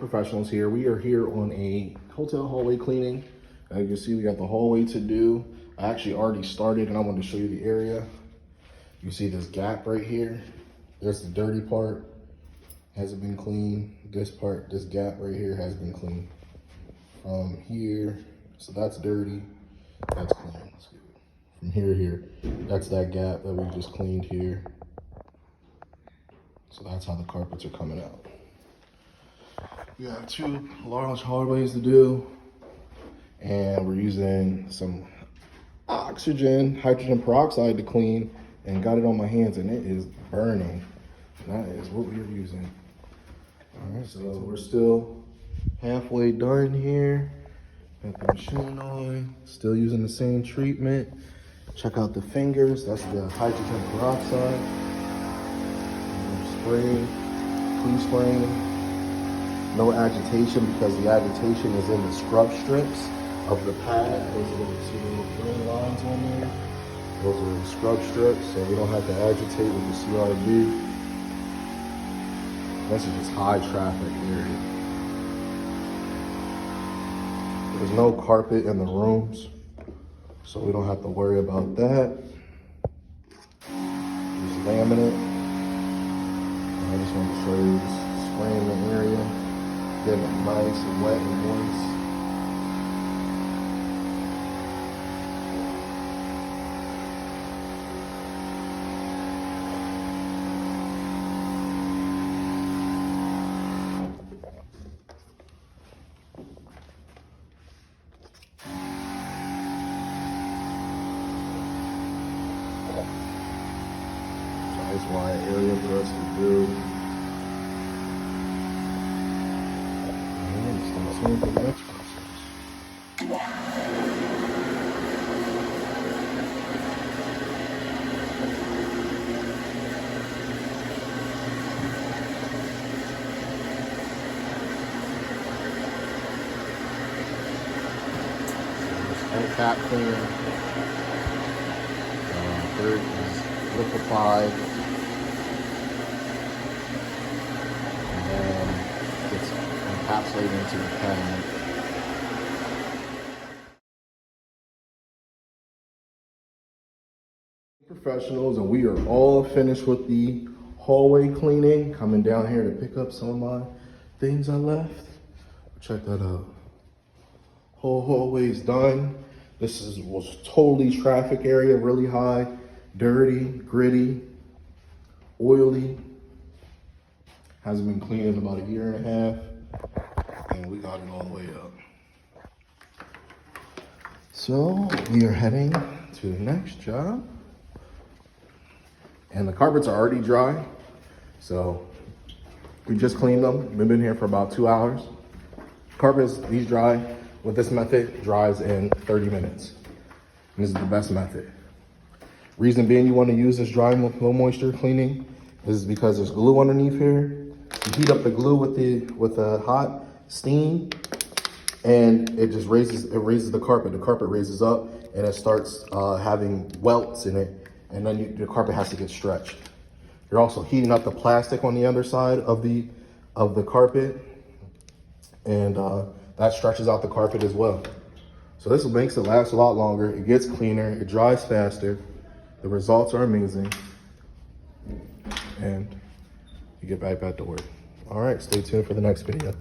Professionals here. We are here on a hotel hallway cleaning. As you can see, we got the hallway to do. I actually already started and I wanted to show you the area. You see this gap right here. There's the dirty part, hasn't been cleaned. This part, this gap right here has been cleaned. From here, so that's dirty, that's clean. From here to here, that's that gap that we just cleaned here. So that's how the carpets are coming out. We have 2 large hallways to do, and we're using some hydrogen peroxide to clean, and got it on my hands and it is burning. That is what we are using. All right, so we're still halfway done here. Got the machine on, still using the same treatment. Check out the fingers, that's the hydrogen peroxide. Spraying, clean spraying. No agitation because the agitation is in the scrub strips of the pad. Those are the 2 green lines on there. Those are the scrub strips, so we don't have to agitate with the CRB. This is just high traffic area. There's no carpet in the rooms, so we don't have to worry about that. Just laminate. I just want to show you this spraying the area. Getting it nice and wet and moist. Nice wide area for us to do. For the next process. End cap cleaner. Third is liquefied. And then it's encapsulated into the pan. Professionals, and we are all finished with the hallway cleaning. Coming down here to pick up some of my things I left. Check that out. Whole hallway's done. This was totally traffic area, really high, dirty, gritty, oily. Hasn't been cleaned in about 1.5 years, and we got it all the way up. So we are heading to the next job. And the carpets are already dry. So we just cleaned them. We've been here for about 2 hours. Carpets, these dry with this method, dries in 30 minutes. And this is the best method. Reason being you want to use this dry low moisture cleaning is because there's glue underneath here. You heat up the glue with a hot steam, and it just raises the carpet. The carpet raises up and it starts having welts in it, and then the carpet has to get stretched. You're also heating up the plastic on the underside of the carpet, and that stretches out the carpet as well. So this makes it last a lot longer. It gets cleaner, it dries faster. The results are amazing, and you get right back to work. All right, stay tuned for the next video.